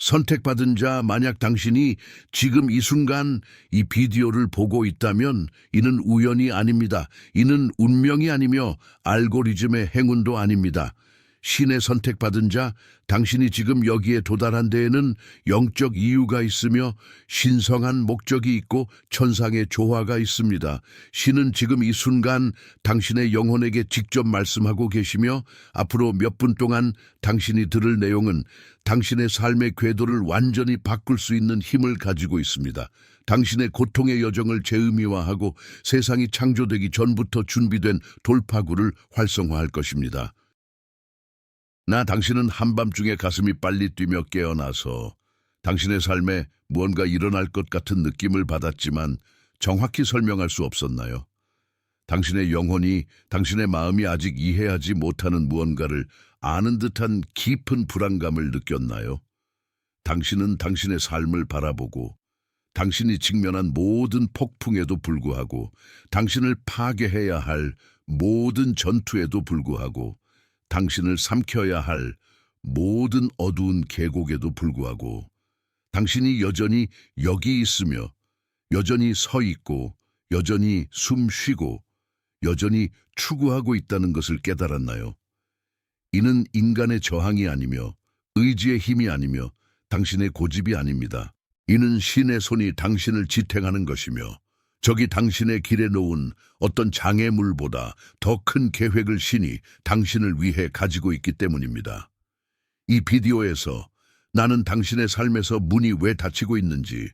선택받은 자, 만약 당신이 지금 이 순간 이 비디오를 보고 있다면 이는 우연이 아닙니다. 이는 운명이 아니며 알고리즘의 행운도 아닙니다. 신의 선택받은 자, 당신이 지금 여기에 도달한 데에는 영적 이유가 있으며 신성한 목적이 있고 천상의 조화가 있습니다. 신은 지금 이 순간 당신의 영혼에게 직접 말씀하고 계시며 앞으로 몇 분 동안 당신이 들을 내용은 당신의 삶의 궤도를 완전히 바꿀 수 있는 힘을 가지고 있습니다. 당신의 고통의 여정을 재의미화하고 세상이 창조되기 전부터 준비된 돌파구를 활성화할 것입니다. 나 당신은 한밤중에 가슴이 빨리 뛰며 깨어나서 당신의 삶에 무언가 일어날 것 같은 느낌을 받았지만 정확히 설명할 수 없었나요? 당신의 영혼이, 당신의 마음이 아직 이해하지 못하는 무언가를 아는 듯한 깊은 불안감을 느꼈나요? 당신은 당신의 삶을 바라보고 당신이 직면한 모든 폭풍에도 불구하고 당신을 파괴해야 할 모든 전투에도 불구하고 당신을 삼켜야 할 모든 어두운 계곡에도 불구하고 당신이 여전히 여기 있으며 여전히 서 있고 여전히 숨 쉬고 여전히 추구하고 있다는 것을 깨달았나요? 이는 인간의 저항이 아니며 의지의 힘이 아니며 당신의 고집이 아닙니다. 이는 신의 손이 당신을 지탱하는 것이며 저기 당신의 길에 놓은 어떤 장애물보다 더 큰 계획을 신이 당신을 위해 가지고 있기 때문입니다. 이 비디오에서 나는 당신의 삶에서 문이 왜 닫히고 있는지,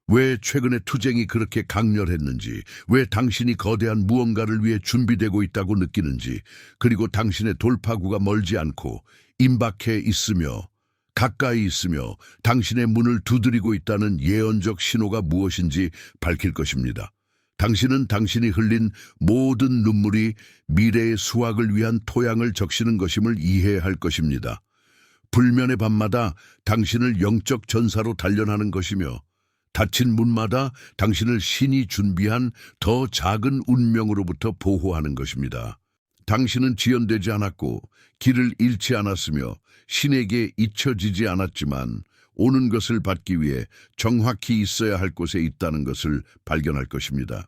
왜 최근에 투쟁이 그렇게 강렬했는지, 왜 당신이 거대한 무언가를 위해 준비되고 있다고 느끼는지, 그리고 당신의 돌파구가 멀지 않고 임박해 있으며 가까이 있으며 당신의 문을 두드리고 있다는 예언적 신호가 무엇인지 밝힐 것입니다. 당신은 당신이 흘린 모든 눈물이 미래의 수확을 위한 토양을 적시는 것임을 이해해야 할 것입니다. 불면의 밤마다 당신을 영적 전사로 단련하는 것이며 닫힌 문마다 당신을 신이 준비한 더 작은 운명으로부터 보호하는 것입니다. 당신은 지연되지 않았고 길을 잃지 않았으며 신에게 잊혀지지 않았지만 오는 것을 받기 위해 정확히 있어야 할 곳에 있다는 것을 발견할 것입니다.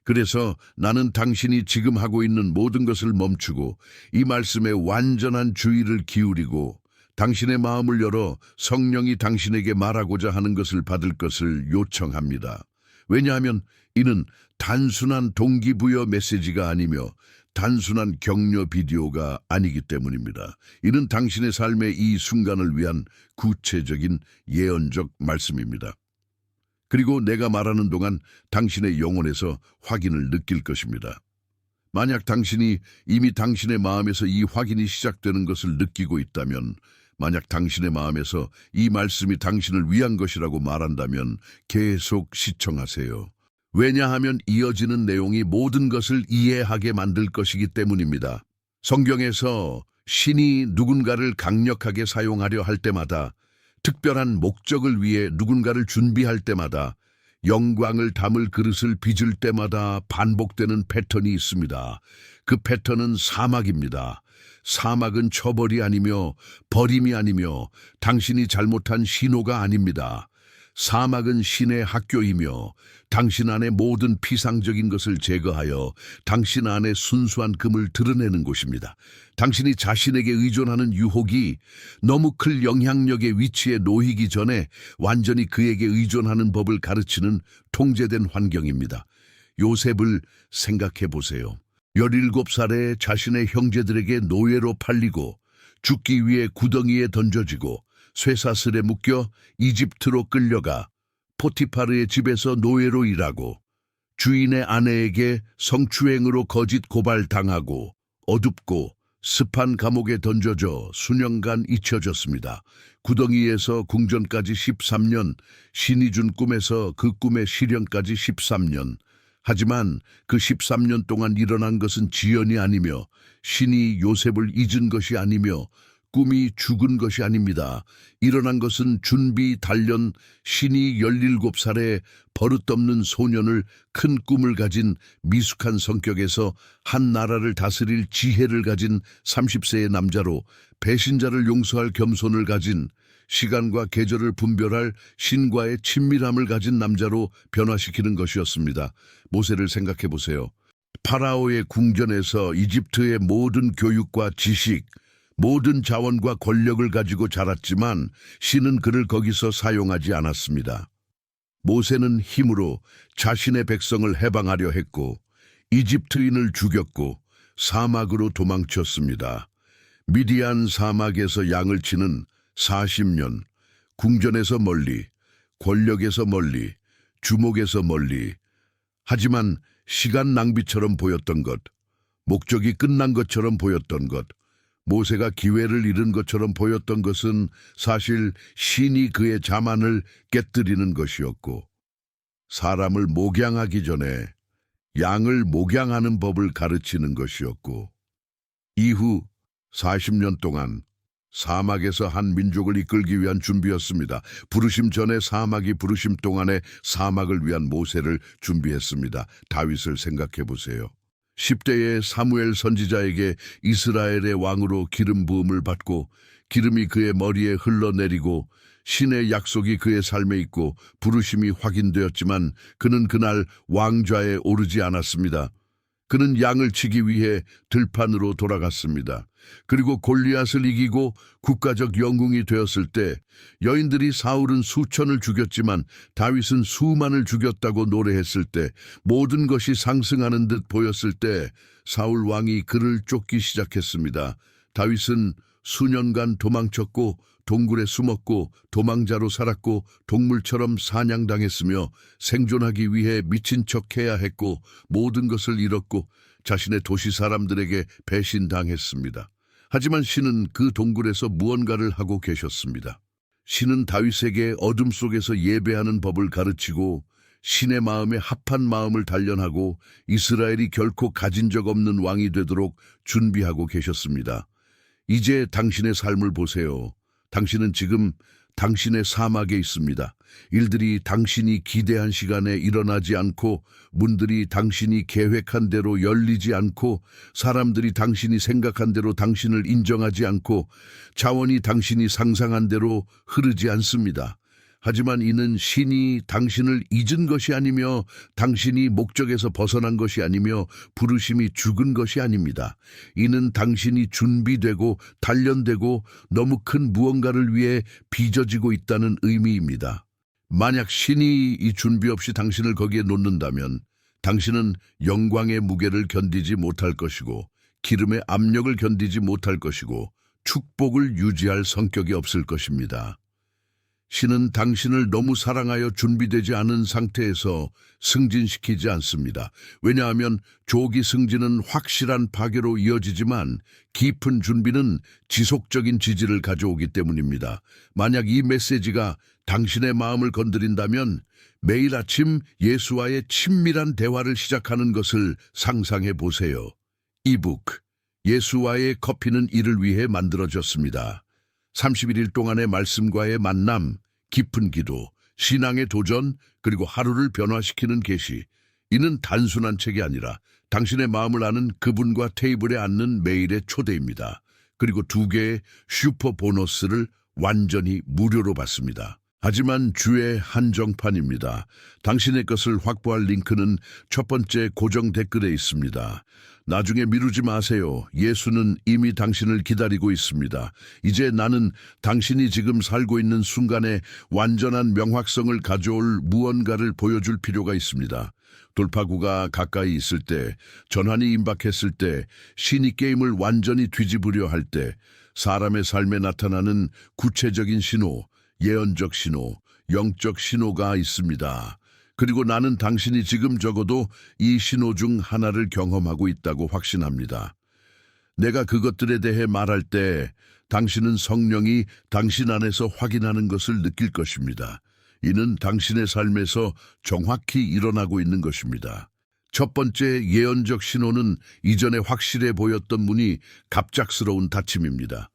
그래서 나는 당신이 지금 하고 있는 모든 것을 멈추고 이 말씀에 완전한 주의를 기울이고 당신의 마음을 열어 성령이 당신에게 말하고자 하는 것을 받을 것을 요청합니다. 왜냐하면 이는 단순한 동기부여 메시지가 아니며 단순한 격려 비디오가 아니기 때문입니다. 이는 당신의 삶의 이 순간을 위한 구체적인 예언적 말씀입니다. 그리고 내가 말하는 동안 당신의 영혼에서 확인을 느낄 것입니다. 만약 당신이 이미 당신의 마음에서 이 확인이 시작되는 것을 느끼고 있다면, 만약 당신의 마음에서 이 말씀이 당신을 위한 것이라고 말한다면 계속 시청하세요. 왜냐하면 이어지는 내용이 모든 것을 이해하게 만들 것이기 때문입니다. 성경에서 신이 누군가를 강력하게 사용하려 할 때마다, 특별한 목적을 위해 누군가를 준비할 때마다, 영광을 담을 그릇을 빚을 때마다 반복되는 패턴이 있습니다. 그 패턴은 사막입니다. 사막은 처벌이 아니며 버림이 아니며 당신이 잘못한 신호가 아닙니다. 사막은 신의 학교이며 당신 안의 모든 피상적인 것을 제거하여 당신 안의 순수한 금을 드러내는 곳입니다. 당신이 자신에게 의존하는 유혹이 너무 클 영향력의 위치에 놓이기 전에 완전히 그에게 의존하는 법을 가르치는 통제된 환경입니다. 요셉을 생각해 보세요. 17살에 자신의 형제들에게 노예로 팔리고 죽기 위해 구덩이에 던져지고 쇠사슬에 묶여 이집트로 끌려가 포티파르의 집에서 노예로 일하고 주인의 아내에게 성추행으로 거짓 고발당하고 어둡고 습한 감옥에 던져져 수년간 잊혀졌습니다. 구덩이에서 궁전까지 13년, 신이 준 꿈에서 그 꿈의 실현까지 13년. 하지만 그 13년 동안 일어난 것은 지연이 아니며 신이 요셉을 잊은 것이 아니며 꿈이 죽은 것이 아닙니다. 일어난 것은 준비 단련, 신이 17살에 버릇없는 소년을 큰 꿈을 가진 미숙한 성격에서 한 나라를 다스릴 지혜를 가진 30세의 남자로 배신자를 용서할 겸손을 가진 시간과 계절을 분별할 신과의 친밀함을 가진 남자로 변화시키는 것이었습니다. 모세를 생각해 보세요. 파라오의 궁전에서 이집트의 모든 교육과 지식, 모든 자원과 권력을 가지고 자랐지만 신은 그를 거기서 사용하지 않았습니다. 모세는 힘으로 자신의 백성을 해방하려 했고 이집트인을 죽였고 사막으로 도망쳤습니다. 미디안 사막에서 양을 치는 40년, 궁전에서 멀리, 권력에서 멀리, 주목에서 멀리. 하지만 시간 낭비처럼 보였던 것, 목적이 끝난 것처럼 보였던 것, 모세가 기회를 잃은 것처럼 보였던 것은 사실 신이 그의 자만을 깨뜨리는 것이었고, 사람을 목양하기 전에 양을 목양하는 법을 가르치는 것이었고, 이후 40년 동안 사막에서 한 민족을 이끌기 위한 준비였습니다. 부르심 전에 사막이 부르심 동안에 사막을 위한 모세를 준비했습니다. 다윗을 생각해 보세요. 10대의 사무엘 선지자에게 이스라엘의 왕으로 기름 부음을 받고 기름이 그의 머리에 흘러내리고 신의 약속이 그의 삶에 있고 부르심이 확인되었지만 그는 그날 왕좌에 오르지 않았습니다. 그는 양을 치기 위해 들판으로 돌아갔습니다. 그리고 골리앗을 이기고 국가적 영웅이 되었을 때 여인들이 사울은 수천을 죽였지만 다윗은 수만을 죽였다고 노래했을 때 모든 것이 상승하는 듯 보였을 때 사울 왕이 그를 쫓기 시작했습니다. 다윗은 수년간 도망쳤고 동굴에 숨었고 도망자로 살았고 동물처럼 사냥당했으며 생존하기 위해 미친 척해야 했고 모든 것을 잃었고 자신의 도시 사람들에게 배신당했습니다. 하지만 신은 그 동굴에서 무언가를 하고 계셨습니다. 신은 다윗에게 어둠 속에서 예배하는 법을 가르치고 신의 마음에 합한 마음을 단련하고 이스라엘이 결코 가진 적 없는 왕이 되도록 준비하고 계셨습니다. 이제 당신의 삶을 보세요. 당신은 지금 당신의 사막에 있습니다. 일들이 당신이 기대한 시간에 일어나지 않고 문들이 당신이 계획한 대로 열리지 않고 사람들이 당신이 생각한 대로 당신을 인정하지 않고 자원이 당신이 상상한 대로 흐르지 않습니다. 하지만 이는 신이 당신을 잊은 것이 아니며 당신이 목적에서 벗어난 것이 아니며 부르심이 죽은 것이 아닙니다. 이는 당신이 준비되고 단련되고 너무 큰 무언가를 위해 빚어지고 있다는 의미입니다. 만약 신이 이 준비 없이 당신을 거기에 놓는다면 당신은 영광의 무게를 견디지 못할 것이고 기름의 압력을 견디지 못할 것이고 축복을 유지할 성격이 없을 것입니다. 신은 당신을 너무 사랑하여 준비되지 않은 상태에서 승진시키지 않습니다. 왜냐하면 조기 승진은 확실한 파괴로 이어지지만 깊은 준비는 지속적인 지지를 가져오기 때문입니다. 만약 이 메시지가 당신의 마음을 건드린다면 매일 아침 예수와의 친밀한 대화를 시작하는 것을 상상해 보세요. 이북, 예수와의 커피는 이를 위해 만들어졌습니다. 31일 동안의 말씀과의 만남, 깊은 기도, 신앙의 도전, 그리고 하루를 변화시키는 계시. 이는 단순한 책이 아니라 당신의 마음을 아는 그분과 테이블에 앉는 매일의 초대입니다. 그리고 2개의 슈퍼 보너스를 완전히 무료로 받습니다. 하지만 주의 한정판입니다. 당신의 것을 확보할 링크는 첫 번째 고정 댓글에 있습니다. 나중에 미루지 마세요. 예수는 이미 당신을 기다리고 있습니다. 이제 나는 당신이 지금 살고 있는 순간에 완전한 명확성을 가져올 무언가를 보여줄 필요가 있습니다. 돌파구가 가까이 있을 때, 전환이 임박했을 때, 신이 게임을 완전히 뒤집으려 할 때, 사람의 삶에 나타나는 구체적인 신호, 예언적 신호, 영적 신호가 있습니다. 그리고 나는 당신이 지금 적어도 이 신호 중 하나를 경험하고 있다고 확신합니다. 내가 그것들에 대해 말할 때 당신은 성령이 당신 안에서 확인하는 것을 느낄 것입니다. 이는 당신의 삶에서 정확히 일어나고 있는 것입니다. 첫 번째 예언적 신호는 이전에 확실해 보였던 문이 갑작스러운 닫힘입니다.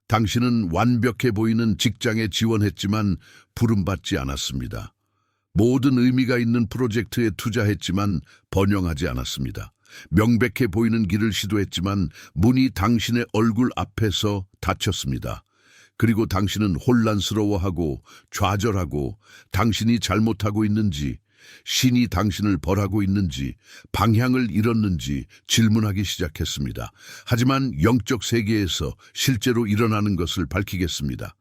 당신은 완벽해 보이는 직장에 지원했지만 부름받지 않았습니다. 모든 의미가 있는 프로젝트에 투자했지만 번영하지 않았습니다. 명백해 보이는 길을 시도했지만 문이 당신의 얼굴 앞에서 닫혔습니다. 그리고 당신은 혼란스러워하고 좌절하고 당신이 잘못하고 있는지, 신이 당신을 벌하고 있는지, 방향을 잃었는지 질문하기 시작했습니다. 하지만 영적 세계에서 실제로 일어나는 것을 밝히겠습니다.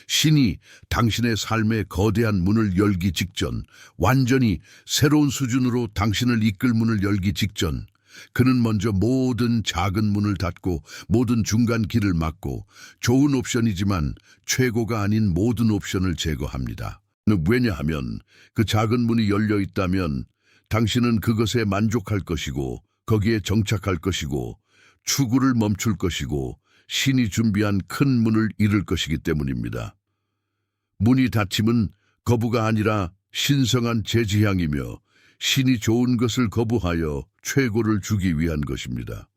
신이 당신의 삶의 거대한 문을 열기 직전, 완전히 새로운 수준으로 당신을 이끌 문을 열기 직전, 그는 먼저 모든 작은 문을 닫고 모든 중간 길을 막고 좋은 옵션이지만 최고가 아닌 모든 옵션을 제거합니다. 왜냐하면 그 작은 문이 열려 있다면 당신은 그것에 만족할 것이고 거기에 정착할 것이고 추구를 멈출 것이고 신이 준비한 큰 문을 잃을 것이기 때문입니다. 문이 닫힘은 거부가 아니라 신성한 재지향이며 신이 좋은 것을 거부하여 최고를 주기 위한 것입니다.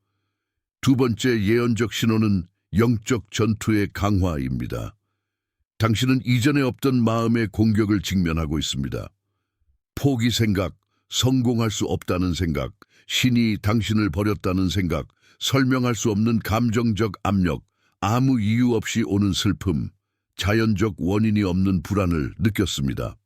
두 번째 예언적 신호는 영적 전투의 강화입니다. 당신은 이전에 없던 마음의 공격을 직면하고 있습니다. 포기 생각, 성공할 수 없다는 생각, 신이 당신을 버렸다는 생각, 설명할 수 없는 감정적 압력, 아무 이유 없이 오는 슬픔, 자연적 원인이 없는 불안을 느꼈습니다.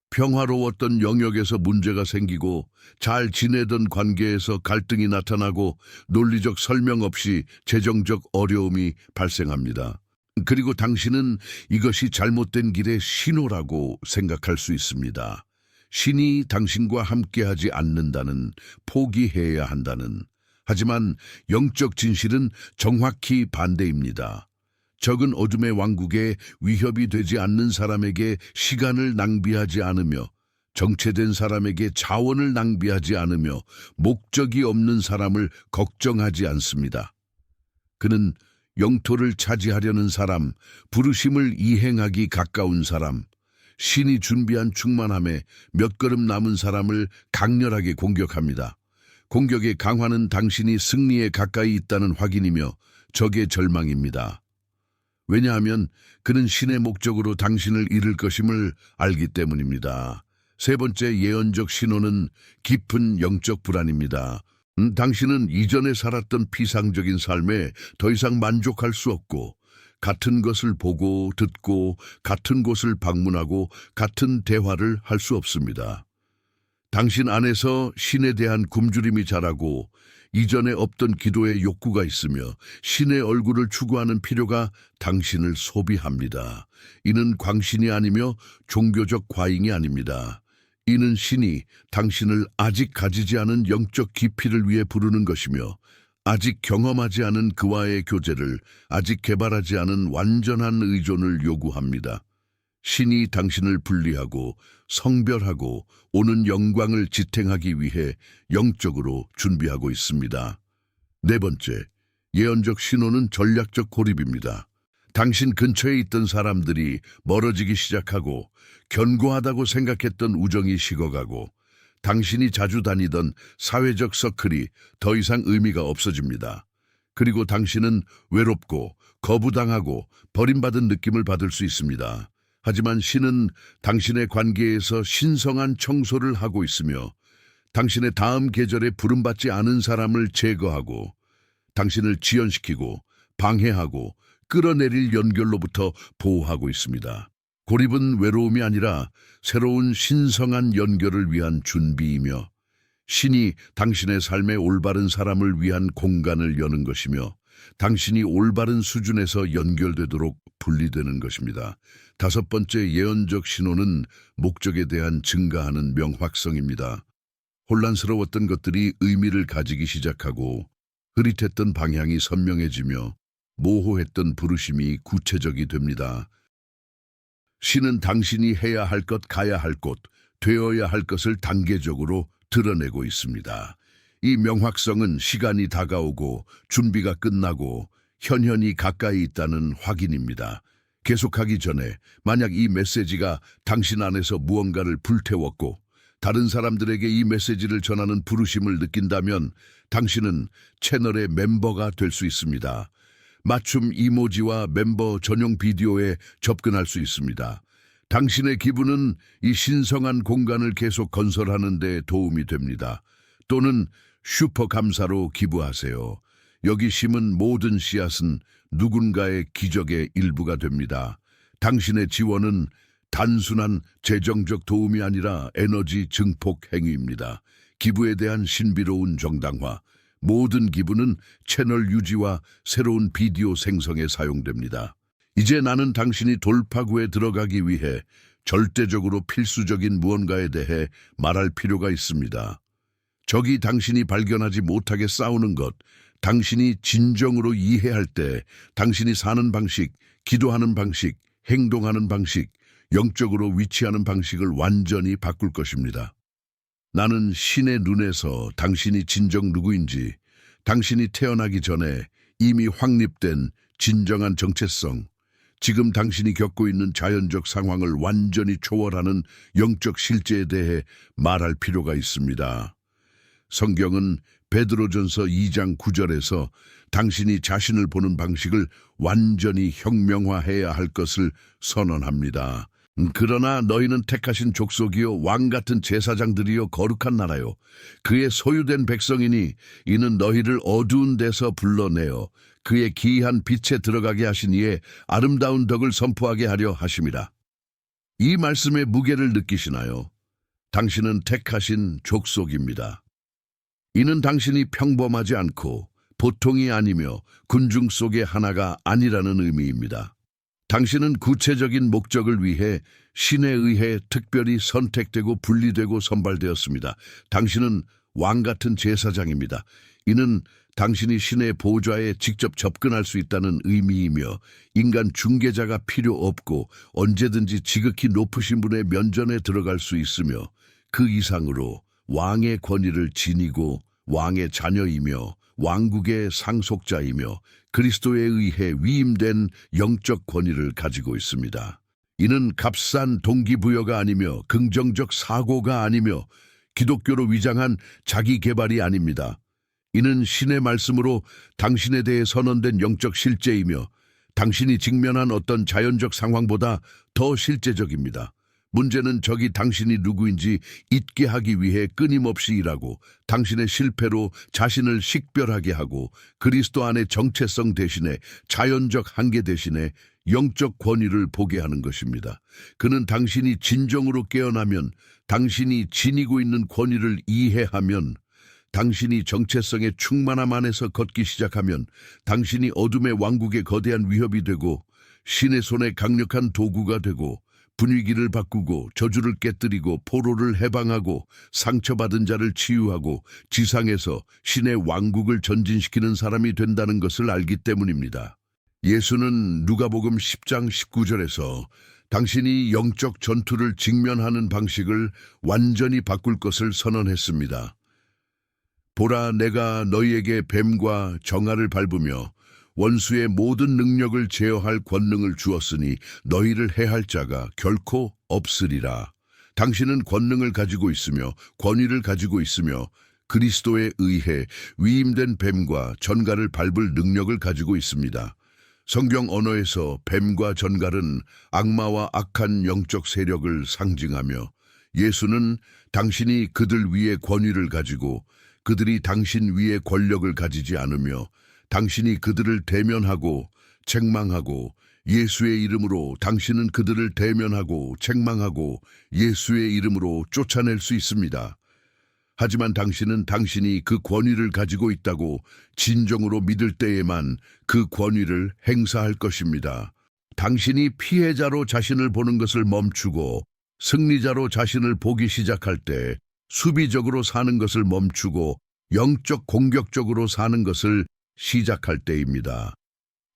평화로웠던 영역에서 문제가 생기고 잘 지내던 관계에서 갈등이 나타나고 논리적 설명 없이 재정적 어려움이 발생합니다. 그리고 당신은 이것이 잘못된 길의 신호라고 생각할 수 있습니다. 신이 당신과 함께하지 않는다는, 포기해야 한다는. 하지만 영적 진실은 정확히 반대입니다. 적은 어둠의 왕국에 위협이 되지 않는 사람에게 시간을 낭비하지 않으며 정체된 사람에게 자원을 낭비하지 않으며 목적이 없는 사람을 걱정하지 않습니다. 그는 영토를 차지하려는 사람, 부르심을 이행하기 가까운 사람, 신이 준비한 충만함에 몇 걸음 남은 사람을 강렬하게 공격합니다. 공격의 강화는 당신이 승리에 가까이 있다는 확인이며 적의 절망입니다. 왜냐하면 그는 신의 목적으로 당신을 잃을 것임을 알기 때문입니다. 세 번째 예언적 신호는 깊은 영적 불안입니다. 당신은 이전에 살았던 피상적인 삶에 더 이상 만족할 수 없고 같은 것을 보고 듣고 같은 곳을 방문하고 같은 대화를 할 수 없습니다. 당신 안에서 신에 대한 굶주림이 자라고 이전에 없던 기도의 욕구가 있으며 신의 얼굴을 추구하는 필요가 당신을 소비합니다. 이는 광신이 아니며 종교적 과잉이 아닙니다. 이는 신이 당신을 아직 가지지 않은 영적 깊이를 위해 부르는 것이며 아직 경험하지 않은 그와의 교제를, 아직 개발하지 않은 완전한 의존을 요구합니다. 신이 당신을 분리하고 성별하고 오는 영광을 지탱하기 위해 영적으로 준비하고 있습니다. 네 번째, 예언적 신호는 전략적 고립입니다. 당신 근처에 있던 사람들이 멀어지기 시작하고 견고하다고 생각했던 우정이 식어가고 당신이 자주 다니던 사회적 서클이 더 이상 의미가 없어집니다. 그리고 당신은 외롭고 거부당하고 버림받은 느낌을 받을 수 있습니다. 하지만 신은 당신의 관계에서 신성한 청소를 하고 있으며 당신의 다음 계절에 부름받지 않은 사람을 제거하고 당신을 지연시키고 방해하고 끌어내릴 연결로부터 보호하고 있습니다. 고립은 외로움이 아니라 새로운 신성한 연결을 위한 준비이며 신이 당신의 삶의 올바른 사람을 위한 공간을 여는 것이며 당신이 올바른 수준에서 연결되도록 분리되는 것입니다. 다섯 번째 예언적 신호는 목적에 대한 증가하는 명확성입니다. 혼란스러웠던 것들이 의미를 가지기 시작하고 흐릿했던 방향이 선명해지며 모호했던 부르심이 구체적이 됩니다. 신은 당신이 해야 할 것, 가야 할 곳, 되어야 할 것을 단계적으로 드러내고 있습니다. 이 명확성은 시간이 다가오고 준비가 끝나고 현현이 가까이 있다는 확인입니다. 계속하기 전에 만약 이 메시지가 당신 안에서 무언가를 불태웠고 다른 사람들에게 이 메시지를 전하는 부르심을 느낀다면 당신은 채널의 멤버가 될 수 있습니다. 맞춤 이모지와 멤버 전용 비디오에 접근할 수 있습니다. 당신의 기부는 이 신성한 공간을 계속 건설하는 데 도움이 됩니다. 또는 슈퍼 감사로 기부하세요. 여기 심은 모든 씨앗은 누군가의 기적의 일부가 됩니다. 당신의 지원은 단순한 재정적 도움이 아니라 에너지 증폭 행위입니다. 기부에 대한 신비로운 정당화. 모든 기부는 채널 유지와 새로운 비디오 생성에 사용됩니다. 이제 나는 당신이 돌파구에 들어가기 위해 절대적으로 필수적인 무언가에 대해 말할 필요가 있습니다. 적이 당신이 발견하지 못하게 싸우는 것, 당신이 진정으로 이해할 때 당신이 사는 방식, 기도하는 방식, 행동하는 방식, 영적으로 위치하는 방식을 완전히 바꿀 것입니다. 나는 신의 눈에서 당신이 진정 누구인지, 당신이 태어나기 전에 이미 확립된 진정한 정체성, 지금 당신이 겪고 있는 자연적 상황을 완전히 초월하는 영적 실제에 대해 말할 필요가 있습니다. 성경은 베드로전서 2장 9절에서 당신이 자신을 보는 방식을 완전히 혁명화해야 할 것을 선언합니다. 그러나 너희는 택하신 족속이요 왕 같은 제사장들이요 거룩한 나라요 그의 소유된 백성이니 이는 너희를 어두운 데서 불러내어 그의 기이한 빛에 들어가게 하신 이의 아름다운 덕을 선포하게 하려 하심이라. 이 말씀의 무게를 느끼시나요? 당신은 택하신 족속입니다. 이는 당신이 평범하지 않고 보통이 아니며 군중 속의 하나가 아니라는 의미입니다. 당신은 구체적인 목적을 위해 신에 의해 특별히 선택되고 분리되고 선발되었습니다. 당신은 왕 같은 제사장입니다. 이는 당신이 신의 보좌에 직접 접근할 수 있다는 의미이며 인간 중개자가 필요 없고 언제든지 지극히 높으신 분의 면전에 들어갈 수 있으며 그 이상으로 왕의 권위를 지니고 왕의 자녀이며 왕국의 상속자이며 그리스도에 의해 위임된 영적 권위를 가지고 있습니다. 이는 값싼 동기부여가 아니며 긍정적 사고가 아니며 기독교로 위장한 자기 개발이 아닙니다. 이는 신의 말씀으로 당신에 대해 선언된 영적 실제이며 당신이 직면한 어떤 자연적 상황보다 더 실제적입니다. 문제는 적이 당신이 누구인지 잊게 하기 위해 끊임없이 일하고 당신의 실패로 자신을 식별하게 하고 그리스도 안의 정체성 대신에 자연적 한계 대신에 영적 권위를 보게 하는 것입니다. 그는 당신이 진정으로 깨어나면 당신이 지니고 있는 권위를 이해하면 당신이 정체성의 충만함 안에서 걷기 시작하면 당신이 어둠의 왕국의 거대한 위협이 되고 신의 손에 강력한 도구가 되고 분위기를 바꾸고 저주를 깨뜨리고 포로를 해방하고 상처받은 자를 치유하고 지상에서 신의 왕국을 전진시키는 사람이 된다는 것을 알기 때문입니다. 예수는 누가복음 10장 19절에서 당신이 영적 전투를 직면하는 방식을 완전히 바꿀 것을 선언했습니다. 보라, 내가 너희에게 뱀과 정아를 밟으며 원수의 모든 능력을 제어할 권능을 주었으니 너희를 해할 자가 결코 없으리라. 당신은 권능을 가지고 있으며 권위를 가지고 있으며 그리스도에 의해 위임된 뱀과 전갈을 밟을 능력을 가지고 있습니다. 성경 언어에서 뱀과 전갈은 악마와 악한 영적 세력을 상징하며 예수는 당신이 그들 위에 권위를 가지고 그들이 당신 위에 권력을 가지지 않으며 당신이 그들을 대면하고 책망하고 예수의 이름으로 당신은 그들을 대면하고 책망하고 예수의 이름으로 쫓아낼 수 있습니다. 하지만 당신은 당신이 그 권위를 가지고 있다고 진정으로 믿을 때에만 그 권위를 행사할 것입니다. 당신이 피해자로 자신을 보는 것을 멈추고 승리자로 자신을 보기 시작할 때 수비적으로 사는 것을 멈추고 영적 공격적으로 사는 것을 시작할 때입니다.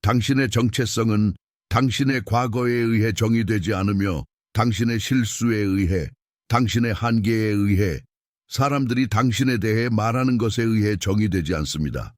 당신의 정체성은 당신의 과거에 의해 정의되지 않으며 당신의 실수에 의해, 당신의 한계에 의해, 사람들이 당신에 대해 말하는 것에 의해 정의되지 않습니다.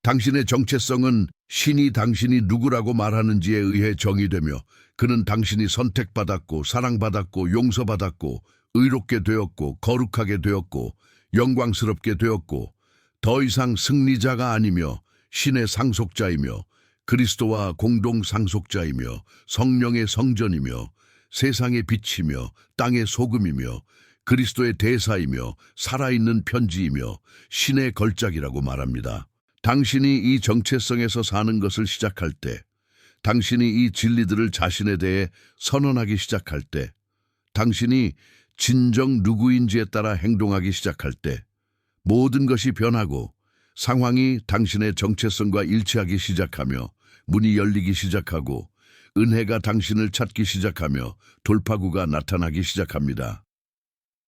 당신의 정체성은 신이 당신이 누구라고 말하는지에 의해 정의되며 그는 당신이 선택받았고 사랑받았고 용서받았고 의롭게 되었고 거룩하게 되었고 영광스럽게 되었고 더 이상 승리자가 아니며 신의 상속자이며 그리스도와 공동 상속자이며 성령의 성전이며 세상의 빛이며 땅의 소금이며 그리스도의 대사이며 살아있는 편지이며 신의 걸작이라고 말합니다. 당신이 이 정체성에서 사는 것을 시작할 때, 당신이 이 진리들을 자신에 대해 선언하기 시작할 때, 당신이 진정 누구인지에 따라 행동하기 시작할 때, 모든 것이 변하고 상황이 당신의 정체성과 일치하기 시작하며 문이 열리기 시작하고 은혜가 당신을 찾기 시작하며 돌파구가 나타나기 시작합니다.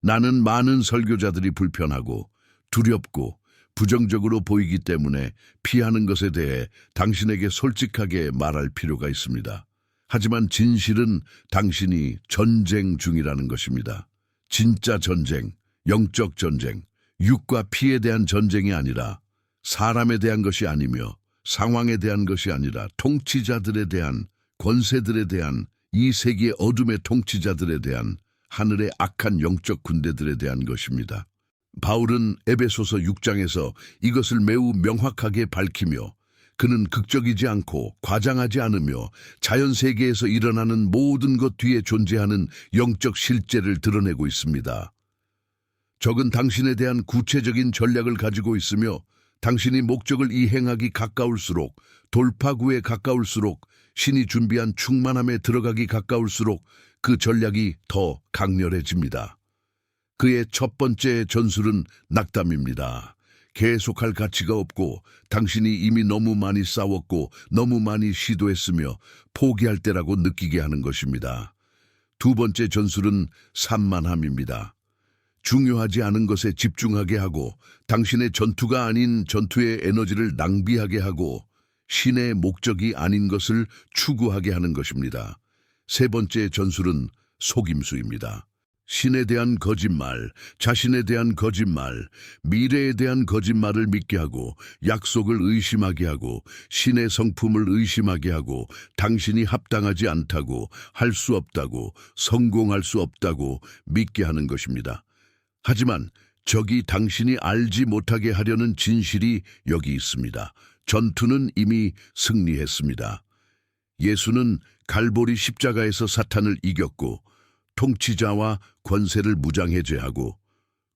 나는 많은 설교자들이 불편하고 두렵고 부정적으로 보이기 때문에 피하는 것에 대해 당신에게 솔직하게 말할 필요가 있습니다. 하지만 진실은 당신이 전쟁 중이라는 것입니다. 진짜 전쟁, 영적 전쟁, 육과 피에 대한 전쟁이 아니라 사람에 대한 것이 아니며 상황에 대한 것이 아니라 통치자들에 대한, 권세들에 대한, 이 세계의 어둠의 통치자들에 대한, 하늘의 악한 영적 군대들에 대한 것입니다. 바울은 에베소서 6장에서 이것을 매우 명확하게 밝히며 그는 극적이지 않고 과장하지 않으며 자연 세계에서 일어나는 모든 것 뒤에 존재하는 영적 실제를 드러내고 있습니다. 적은 당신에 대한 구체적인 전략을 가지고 있으며 당신이 목적을 이행하기 가까울수록, 돌파구에 가까울수록, 신이 준비한 충만함에 들어가기 가까울수록 그 전략이 더 강렬해집니다. 그의 첫 번째 전술은 낙담입니다. 계속할 가치가 없고 당신이 이미 너무 많이 싸웠고 너무 많이 시도했으며 포기할 때라고 느끼게 하는 것입니다. 두 번째 전술은 산만함입니다. 중요하지 않은 것에 집중하게 하고 당신의 전투가 아닌 전투의 에너지를 낭비하게 하고 신의 목적이 아닌 것을 추구하게 하는 것입니다. 세 번째 전술은 속임수입니다. 신에 대한 거짓말, 자신에 대한 거짓말, 미래에 대한 거짓말을 믿게 하고 약속을 의심하게 하고 신의 성품을 의심하게 하고 당신이 합당하지 않다고, 할 수 없다고, 성공할 수 없다고 믿게 하는 것입니다. 하지만 적이 당신이 알지 못하게 하려는 진실이 여기 있습니다. 전투는 이미 승리했습니다. 예수는 갈보리 십자가에서 사탄을 이겼고 통치자와 권세를 무장해제하고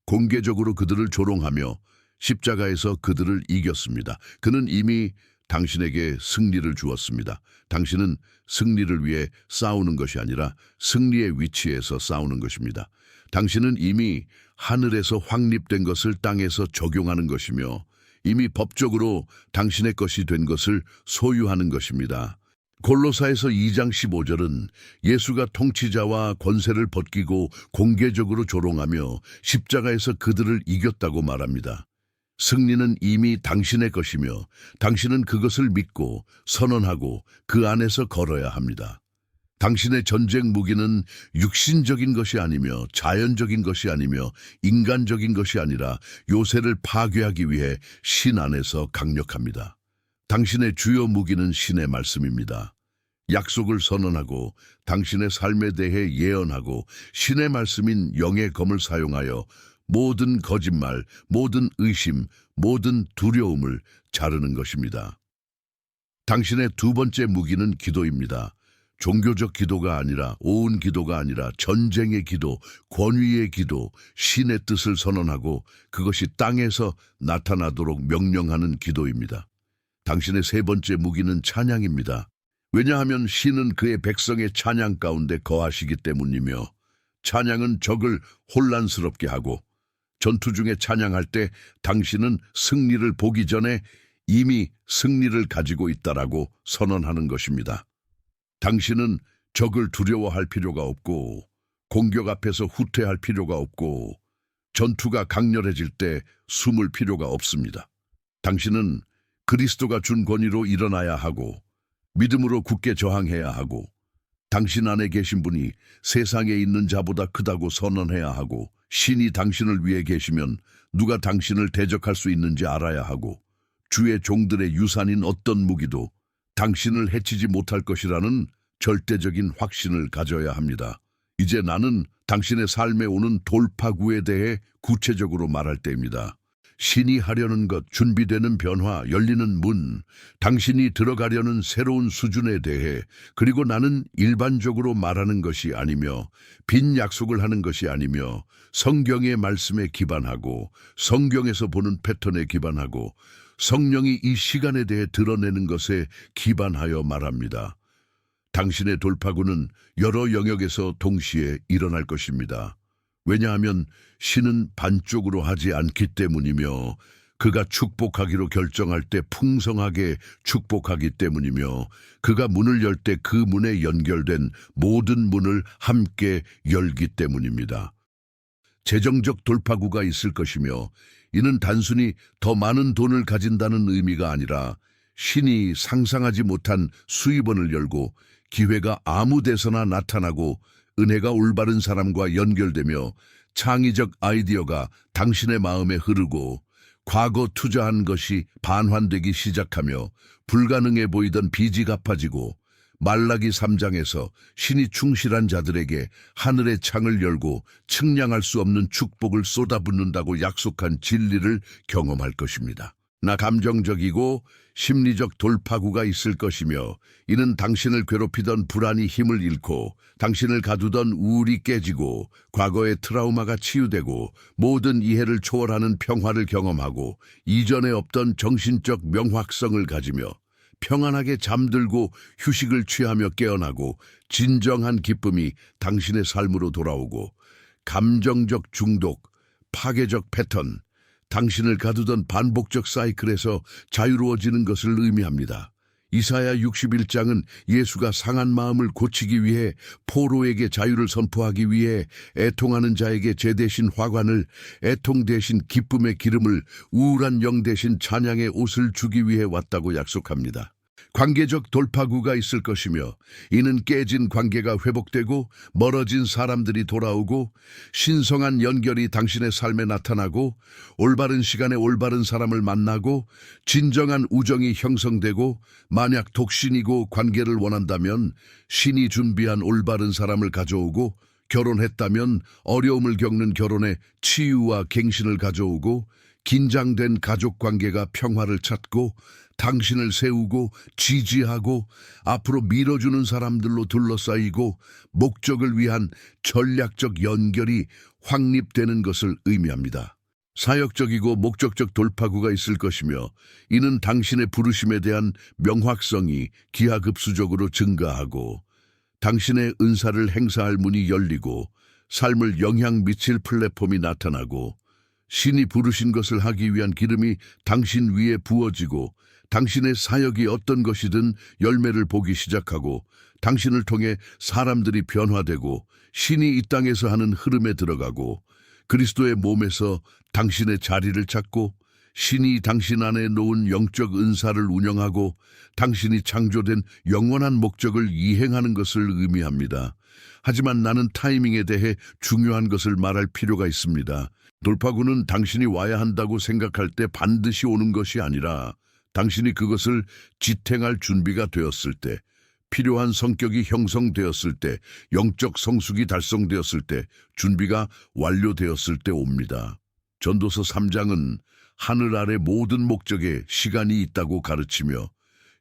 공개적으로 그들을 조롱하며 십자가에서 그들을 이겼습니다. 그는 이미 당신에게 승리를 주었습니다. 당신은 승리를 위해 싸우는 것이 아니라 승리의 위치에서 싸우는 것입니다. 당신은 이미 하늘에서 확립된 것을 땅에서 적용하는 것이며 이미 법적으로 당신의 것이 된 것을 소유하는 것입니다. 골로사에서 2장 15절은 예수가 통치자와 권세를 벗기고 공개적으로 조롱하며 십자가에서 그들을 이겼다고 말합니다. 승리는 이미 당신의 것이며 당신은 그것을 믿고 선언하고 그 안에서 걸어야 합니다. 당신의 전쟁 무기는 육신적인 것이 아니며 자연적인 것이 아니며 인간적인 것이 아니라 요새를 파괴하기 위해 신 안에서 강력합니다. 당신의 주요 무기는 신의 말씀입니다. 약속을 선언하고 당신의 삶에 대해 예언하고 신의 말씀인 영의 검을 사용하여 모든 거짓말, 모든 의심, 모든 두려움을 자르는 것입니다. 당신의 두 번째 무기는 기도입니다. 종교적 기도가 아니라 오은 기도가 아니라 전쟁의 기도, 권위의 기도, 신의 뜻을 선언하고 그것이 땅에서 나타나도록 명령하는 기도입니다. 당신의 세 번째 무기는 찬양입니다. 왜냐하면 신은 그의 백성의 찬양 가운데 거하시기 때문이며 찬양은 적을 혼란스럽게 하고 전투 중에 찬양할 때 당신은 승리를 보기 전에 이미 승리를 가지고 있다라고 선언하는 것입니다. 당신은 적을 두려워할 필요가 없고 공격 앞에서 후퇴할 필요가 없고 전투가 강렬해질 때 숨을 필요가 없습니다. 당신은 그리스도가 준 권위로 일어나야 하고 믿음으로 굳게 저항해야 하고 당신 안에 계신 분이 세상에 있는 자보다 크다고 선언해야 하고 신이 당신을 위해 계시면 누가 당신을 대적할 수 있는지 알아야 하고 주의 종들의 유산인 어떤 무기도 당신을 해치지 못할 것이라는 절대적인 확신을 가져야 합니다. 이제 나는 당신의 삶에 오는 돌파구에 대해 구체적으로 말할 때입니다. 신이 하려는 것, 준비되는 변화, 열리는 문, 당신이 들어가려는 새로운 수준에 대해 그리고 나는 일반적으로 말하는 것이 아니며 빈 약속을 하는 것이 아니며 성경의 말씀에 기반하고 성경에서 보는 패턴에 기반하고 성령이 이 시간에 대해 드러내는 것에 기반하여 말합니다. 당신의 돌파구는 여러 영역에서 동시에 일어날 것입니다. 왜냐하면 신은 반쪽으로 하지 않기 때문이며 그가 축복하기로 결정할 때 풍성하게 축복하기 때문이며 그가 문을 열 때 그 문에 연결된 모든 문을 함께 열기 때문입니다. 재정적 돌파구가 있을 것이며 이는 단순히 더 많은 돈을 가진다는 의미가 아니라 신이 상상하지 못한 수입원을 열고 기회가 아무 데서나 나타나고 은혜가 올바른 사람과 연결되며 창의적 아이디어가 당신의 마음에 흐르고 과거 투자한 것이 반환되기 시작하며 불가능해 보이던 빚이 갚아지고 말라기 3장에서 신이 충실한 자들에게 하늘의 창을 열고 측량할 수 없는 축복을 쏟아붓는다고 약속한 진리를 경험할 것입니다. 나 감정적이고 심리적 돌파구가 있을 것이며 이는 당신을 괴롭히던 불안이 힘을 잃고 당신을 가두던 우울이 깨지고 과거의 트라우마가 치유되고 모든 이해를 초월하는 평화를 경험하고 이전에 없던 정신적 명확성을 가지며 평안하게 잠들고 휴식을 취하며 깨어나고 진정한 기쁨이 당신의 삶으로 돌아오고 감정적 중독, 파괴적 패턴, 당신을 가두던 반복적 사이클에서 자유로워지는 것을 의미합니다. 이사야 61장은 예수가 상한 마음을 고치기 위해 포로에게 자유를 선포하기 위해 애통하는 자에게 제 대신 화관을 애통 대신 기쁨의 기름을 우울한 영 대신 찬양의 옷을 주기 위해 왔다고 약속합니다. 관계적 돌파구가 있을 것이며 이는 깨진 관계가 회복되고 멀어진 사람들이 돌아오고 신성한 연결이 당신의 삶에 나타나고 올바른 시간에 올바른 사람을 만나고 진정한 우정이 형성되고 만약 독신이고 관계를 원한다면 신이 준비한 올바른 사람을 가져오고 결혼했다면 어려움을 겪는 결혼에 치유와 갱신을 가져오고 긴장된 가족 관계가 평화를 찾고 당신을 세우고 지지하고 앞으로 밀어주는 사람들로 둘러싸이고 목적을 위한 전략적 연결이 확립되는 것을 의미합니다. 사역적이고 목적적 돌파구가 있을 것이며 이는 당신의 부르심에 대한 명확성이 기하급수적으로 증가하고 당신의 은사를 행사할 문이 열리고 삶을 영향 미칠 플랫폼이 나타나고 신이 부르신 것을 하기 위한 기름이 당신 위에 부어지고 당신의 사역이 어떤 것이든 열매를 보기 시작하고 당신을 통해 사람들이 변화되고 신이 이 땅에서 하는 흐름에 들어가고 그리스도의 몸에서 당신의 자리를 찾고 신이 당신 안에 놓은 영적 은사를 운영하고 당신이 창조된 영원한 목적을 이행하는 것을 의미합니다. 하지만 나는 타이밍에 대해 중요한 것을 말할 필요가 있습니다. 돌파구는 당신이 와야 한다고 생각할 때 반드시 오는 것이 아니라 당신이 그것을 지탱할 준비가 되었을 때, 필요한 성격이 형성되었을 때, 영적 성숙이 달성되었을 때, 준비가 완료되었을 때 옵니다. 전도서 3장은 하늘 아래 모든 목적에 시간이 있다고 가르치며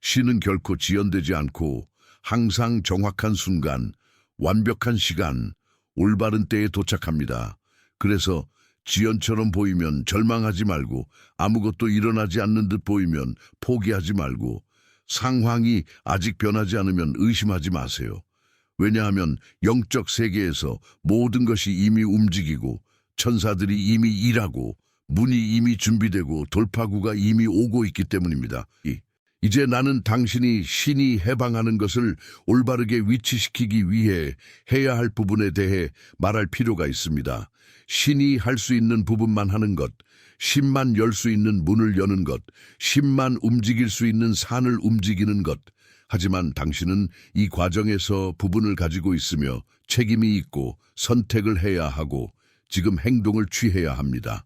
신은 결코 지연되지 않고 항상 정확한 순간, 완벽한 시간, 올바른 때에 도착합니다. 그래서 지연처럼 보이면 절망하지 말고 아무것도 일어나지 않는 듯 보이면 포기하지 말고 상황이 아직 변하지 않으면 의심하지 마세요. 왜냐하면 영적 세계에서 모든 것이 이미 움직이고 천사들이 이미 일하고 문이 이미 준비되고 돌파구가 이미 오고 있기 때문입니다. 이제 나는 당신이 신이 해방하는 것을 올바르게 위치시키기 위해 해야 할 부분에 대해 말할 필요가 있습니다. 신이 할 수 있는 부분만 하는 것, 신만 열 수 있는 문을 여는 것, 신만 움직일 수 있는 산을 움직이는 것. 하지만 당신은 이 과정에서 부분을 가지고 있으며 책임이 있고 선택을 해야 하고 지금 행동을 취해야 합니다.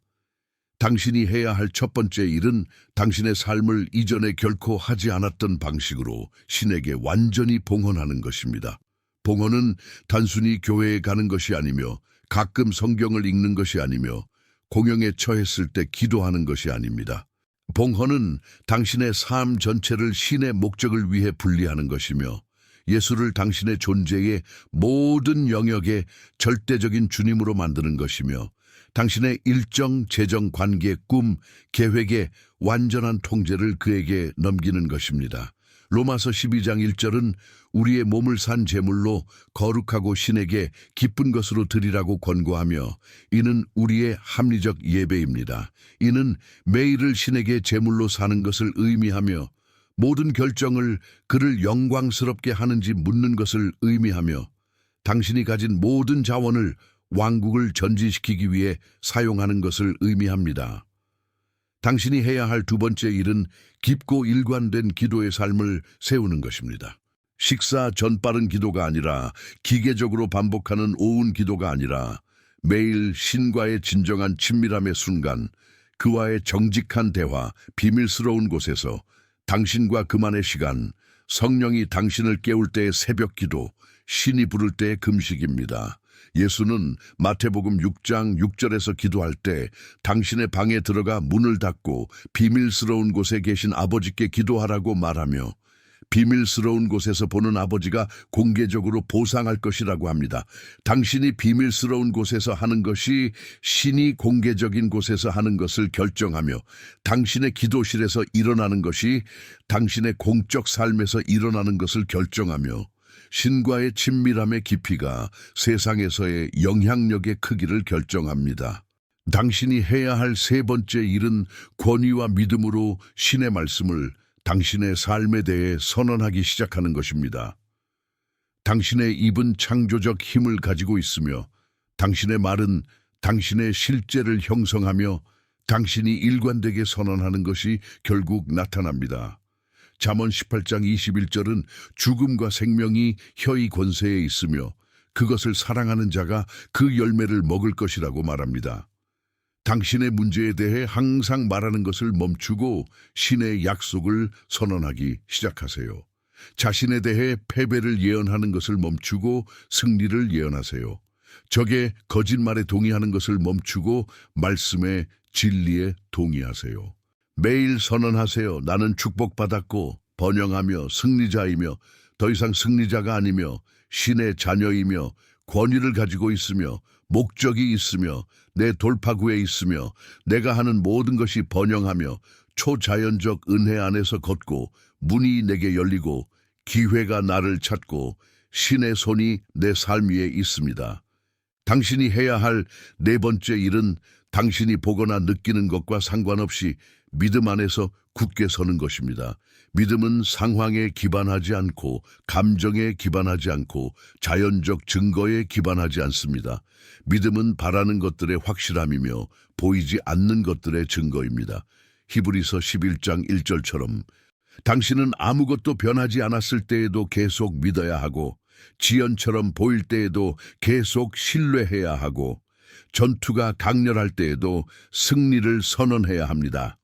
당신이 해야 할 첫 번째 일은 당신의 삶을 이전에 결코 하지 않았던 방식으로 신에게 완전히 봉헌하는 것입니다. 봉헌은 단순히 교회에 가는 것이 아니며 가끔 성경을 읽는 것이 아니며 공영에 처했을 때 기도하는 것이 아닙니다. 봉헌은 당신의 삶 전체를 신의 목적을 위해 분리하는 것이며 예수를 당신의 존재의 모든 영역에 절대적인 주님으로 만드는 것이며 당신의 일정, 재정, 관계, 꿈, 계획의 완전한 통제를 그에게 넘기는 것입니다. 로마서 12장 1절은 우리의 몸을 산 제물로 거룩하고 신에게 기쁜 것으로 드리라고 권고하며 이는 우리의 합리적 예배입니다. 이는 매일을 신에게 제물로 사는 것을 의미하며 모든 결정을 그를 영광스럽게 하는지 묻는 것을 의미하며 당신이 가진 모든 자원을 왕국을 전진시키기 위해 사용하는 것을 의미합니다. 당신이 해야 할 두 번째 일은 깊고 일관된 기도의 삶을 세우는 것입니다. 식사 전 빠른 기도가 아니라 기계적으로 반복하는 오은 기도가 아니라 매일 신과의 진정한 친밀함의 순간, 그와의 정직한 대화, 비밀스러운 곳에서 당신과 그만의 시간, 성령이 당신을 깨울 때의 새벽 기도, 신이 부를 때의 금식입니다. 예수는 마태복음 6장 6절에서 기도할 때 당신의 방에 들어가 문을 닫고 비밀스러운 곳에 계신 아버지께 기도하라고 말하며 비밀스러운 곳에서 보는 아버지가 공개적으로 보상할 것이라고 합니다. 당신이 비밀스러운 곳에서 하는 것이 신이 공개적인 곳에서 하는 것을 결정하며 당신의 기도실에서 일어나는 것이 당신의 공적 삶에서 일어나는 것을 결정하며 신과의 친밀함의 깊이가 세상에서의 영향력의 크기를 결정합니다. 당신이 해야 할 세 번째 일은 권위와 믿음으로 신의 말씀을 당신의 삶에 대해 선언하기 시작하는 것입니다. 당신의 입은 창조적 힘을 가지고 있으며 당신의 말은 당신의 실제를 형성하며 당신이 일관되게 선언하는 것이 결국 나타납니다. 잠언 18장 21절은 죽음과 생명이 혀의 권세에 있으며 그것을 사랑하는 자가 그 열매를 먹을 것이라고 말합니다. 당신의 문제에 대해 항상 말하는 것을 멈추고 신의 약속을 선언하기 시작하세요. 자신에 대해 패배를 예언하는 것을 멈추고 승리를 예언하세요. 적의 거짓말에 동의하는 것을 멈추고 말씀의 진리에 동의하세요. 매일 선언하세요. 나는 축복받았고 번영하며 승리자이며 더 이상 승리자가 아니며 신의 자녀이며 권위를 가지고 있으며 목적이 있으며 내 돌파구에 있으며 내가 하는 모든 것이 번영하며 초자연적 은혜 안에서 걷고 문이 내게 열리고 기회가 나를 찾고 신의 손이 내 삶 위에 있습니다. 당신이 해야 할 네 번째 일은 당신이 보거나 느끼는 것과 상관없이 믿음 안에서 굳게 서는 것입니다. 믿음은 상황에 기반하지 않고 감정에 기반하지 않고 자연적 증거에 기반하지 않습니다. 믿음은 바라는 것들의 확실함이며 보이지 않는 것들의 증거입니다. 히브리서 11장 1절처럼 당신은 아무것도 변하지 않았을 때에도 계속 믿어야 하고 지연처럼 보일 때에도 계속 신뢰해야 하고 전투가 강렬할 때에도 승리를 선언해야 합니다.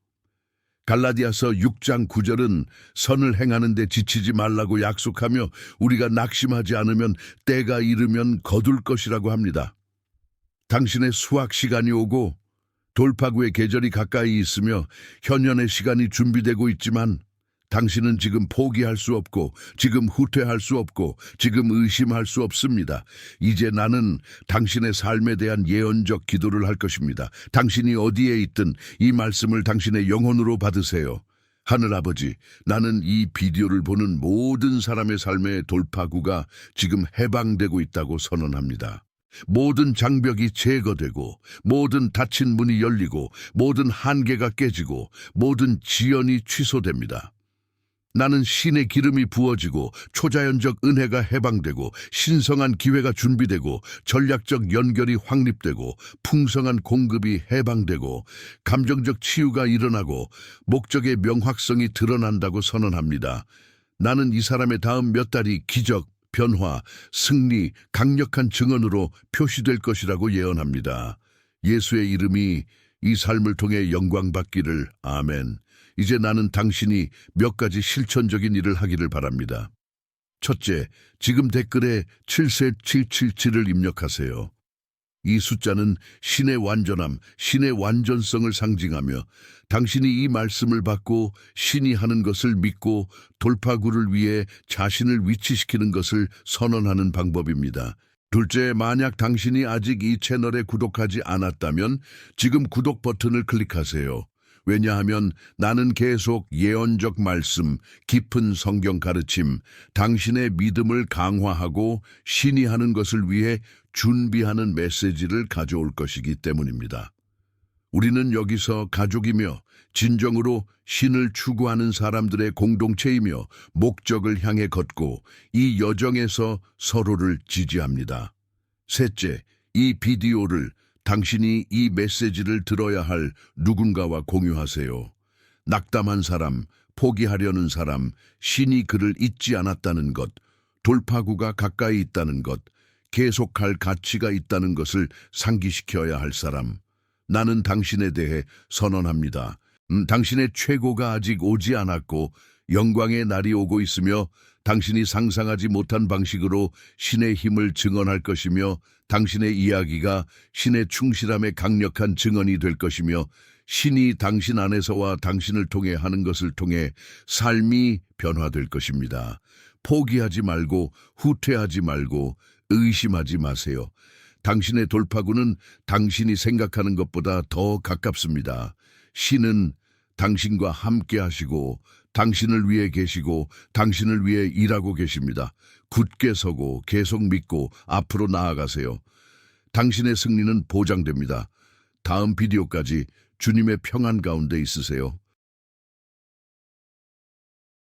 갈라디아서 6장 9절은 선을 행하는 데 지치지 말라고 약속하며 우리가 낙심하지 않으면 때가 이르면 거둘 것이라고 합니다. 당신의 수학 시간이 오고 돌파구의 계절이 가까이 있으며 현현의 시간이 준비되고 있지만 당신은 지금 포기할 수 없고 지금 후퇴할 수 없고 지금 의심할 수 없습니다. 이제 나는 당신의 삶에 대한 예언적 기도를 할 것입니다. 당신이 어디에 있든 이 말씀을 당신의 영혼으로 받으세요. 하늘아버지, 나는 이 비디오를 보는 모든 사람의 삶의 돌파구가 지금 해방되고 있다고 선언합니다. 모든 장벽이 제거되고 모든 닫힌 문이 열리고 모든 한계가 깨지고 모든 지연이 취소됩니다. 나는 신의 기름이 부어지고 초자연적 은혜가 해방되고 신성한 기회가 준비되고 전략적 연결이 확립되고 풍성한 공급이 해방되고 감정적 치유가 일어나고 목적의 명확성이 드러난다고 선언합니다. 나는 이 사람의 다음 몇 달이 기적, 변화, 승리, 강력한 증언으로 표시될 것이라고 예언합니다. 예수의 이름이 이 삶을 통해 영광받기를. 아멘. 이제 나는 당신이 몇 가지 실천적인 일을 하기를 바랍니다. 첫째, 지금 댓글에 7셋777을 입력하세요. 이 숫자는 신의 완전함, 신의 완전성을 상징하며 당신이 이 말씀을 받고 신이 하는 것을 믿고 돌파구를 위해 자신을 위치시키는 것을 선언하는 방법입니다. 둘째, 만약 당신이 아직 이 채널에 구독하지 않았다면 지금 구독 버튼을 클릭하세요. 왜냐하면 나는 계속 예언적 말씀, 깊은 성경 가르침, 당신의 믿음을 강화하고 신이 하는 것을 위해 준비하는 메시지를 가져올 것이기 때문입니다. 우리는 여기서 가족이며 진정으로 신을 추구하는 사람들의 공동체이며 목적을 향해 걷고 이 여정에서 서로를 지지합니다. 셋째, 이 비디오를 당신이 이 메시지를 들어야 할 누군가와 공유하세요. 낙담한 사람, 포기하려는 사람, 신이 그를 잊지 않았다는 것, 돌파구가 가까이 있다는 것, 계속할 가치가 있다는 것을 상기시켜야 할 사람. 나는 당신에 대해 선언합니다. 당신의 최고가 아직 오지 않았고 영광의 날이 오고 있으며 당신이 상상하지 못한 방식으로 신의 힘을 증언할 것이며 당신의 이야기가 신의 충실함의 강력한 증언이 될 것이며 신이 당신 안에서와 당신을 통해 하는 것을 통해 삶이 변화될 것입니다. 포기하지 말고 후퇴하지 말고 의심하지 마세요. 당신의 돌파구는 당신이 생각하는 것보다 더 가깝습니다. 신은 당신과 함께 하시고 당신을 위해 계시고 당신을 위해 일하고 계십니다. 굳게 서고 계속 믿고 앞으로 나아가세요. 당신의 승리는 보장됩니다. 다음 비디오까지 주님의 평안 가운데 있으세요.